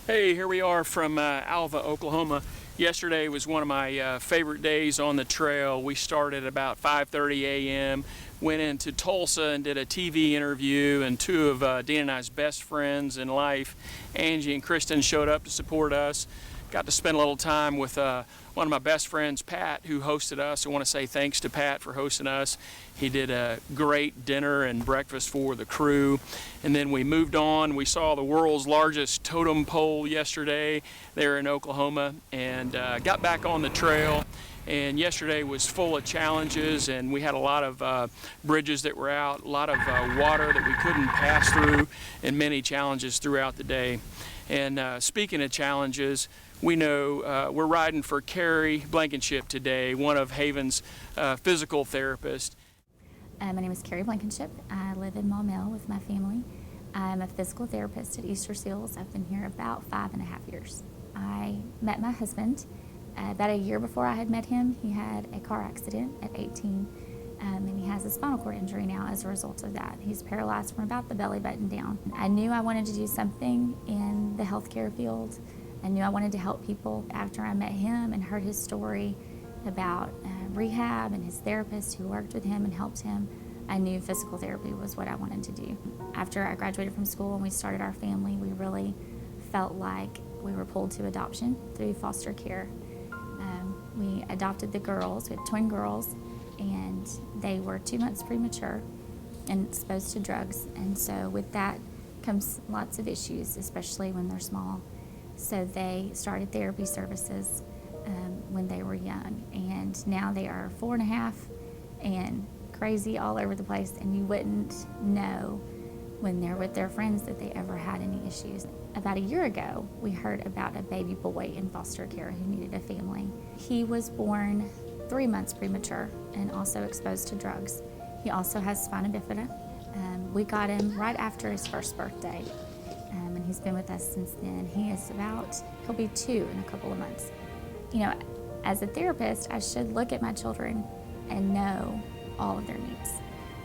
Hey, here we are from Alva, Oklahoma. Yesterday was one of my favorite days on the trail. We started about 5:30 a.m., went into Tulsa and did a TV interview, and two of Dean and I's best friends in life, Angie and Kristen, showed up to support us. Got to spend a little time with one of my best friends, Pat, who hosted us. I want to say thanks to Pat for hosting us. He did a great dinner and breakfast for the crew. And then we moved on. We saw the world's largest totem pole yesterday there in Oklahoma, and got back on the trail. And yesterday was full of challenges, and we had a lot of bridges that were out, a lot of water that we couldn't pass through, and many challenges throughout the day. And speaking of challenges, we know we're riding for Carrie Blankenship today, one of Haven's physical therapists. My name is Carrie Blankenship. I live in Maumelle with my family. I'm a physical therapist at Easter Seals. I've been here about 5.5 years. I met my husband about a year before I had met him. He had a car accident at 18, and he has a spinal cord injury now as a result of that. He's paralyzed from about the belly button down. I knew I wanted to do something in the healthcare field. I knew I wanted to help people. After I met him and heard his story about rehab and his therapist who worked with him and helped him, I knew physical therapy was what I wanted to do. After I graduated from school and we started our family, we really felt like we were pulled to adoption through foster care. We adopted the girls. We had twin girls, and they were 2 months premature and exposed to drugs. And so with that comes lots of issues, especially when they're small. So they started therapy services when they were young, and now they are 4.5 and crazy all over the place, and you wouldn't know when they're with their friends that they ever had any issues. About a year ago, we heard about a baby boy in foster care who needed a family. He was born 3 months premature and also exposed to drugs. He also has spina bifida. We got him right after his first birthday, and he's been with us since then. He'll be 2 in a couple of months. You know, as a therapist, I should look at my children and know all of their needs.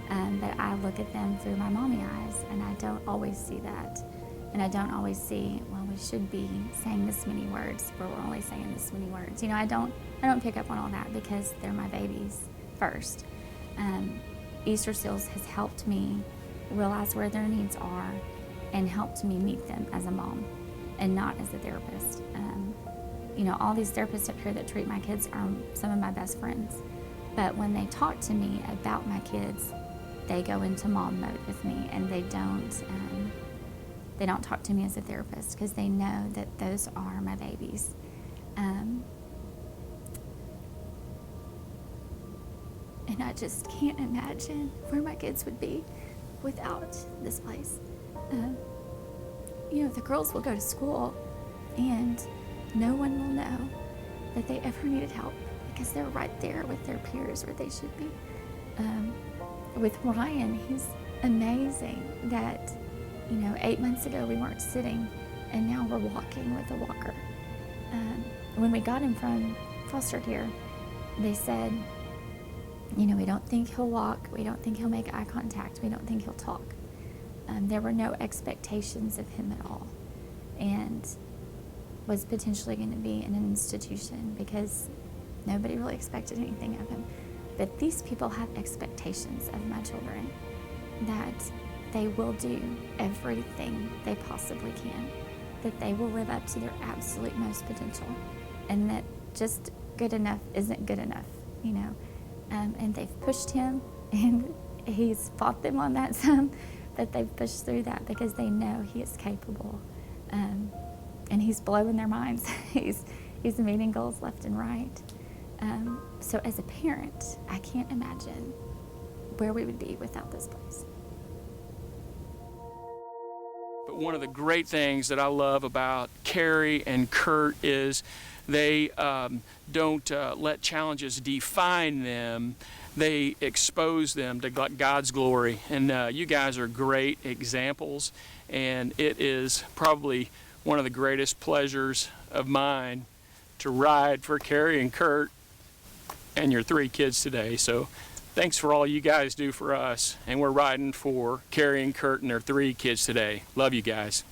But I look at them through my mommy eyes, and I don't always see that. And I don't always see, well, we should be saying this many words, but we're only saying this many words. You know, I don't pick up on all that because they're my babies first. Easter Seals has helped me realize where their needs are and helped me meet them as a mom and not as a therapist. You know, all these therapists up here that treat my kids are some of my best friends. But when they talk to me about my kids, they go into mom mode with me, and they don't talk to me as a therapist because they know that those are my babies. And I just can't imagine where my kids would be without this place. You know, the girls will go to school and no one will know that they ever needed help because they're right there with their peers where they should be. With Ryan, he's amazing that, you know, 8 months ago we weren't sitting and now we're walking with a walker. When we got him from foster care, they said, you know, we don't think he'll walk, we don't think he'll make eye contact, we don't think he'll talk. There were no expectations of him at all, and was potentially going to be in an institution because nobody really expected anything of him. But these people have expectations of my children that they will do everything they possibly can, that they will live up to their absolute most potential, and that just good enough isn't good enough, you know. And they've pushed him, and he's fought them on that some, but they've pushed through that because they know he is capable. And he's blowing their minds. He's meeting goals left and right. So as a parent, I can't imagine where we would be without this place. But one of the great things that I love about Carrie and Kurt is they don't let challenges define them. They expose them to God's glory. And you guys are great examples. And it is probably one of the greatest pleasures of mine to ride for Carrie and Kurt and your 3 kids today. So thanks for all you guys do for us. And we're riding for Carrie and Kurt and their 3 kids today. Love you guys.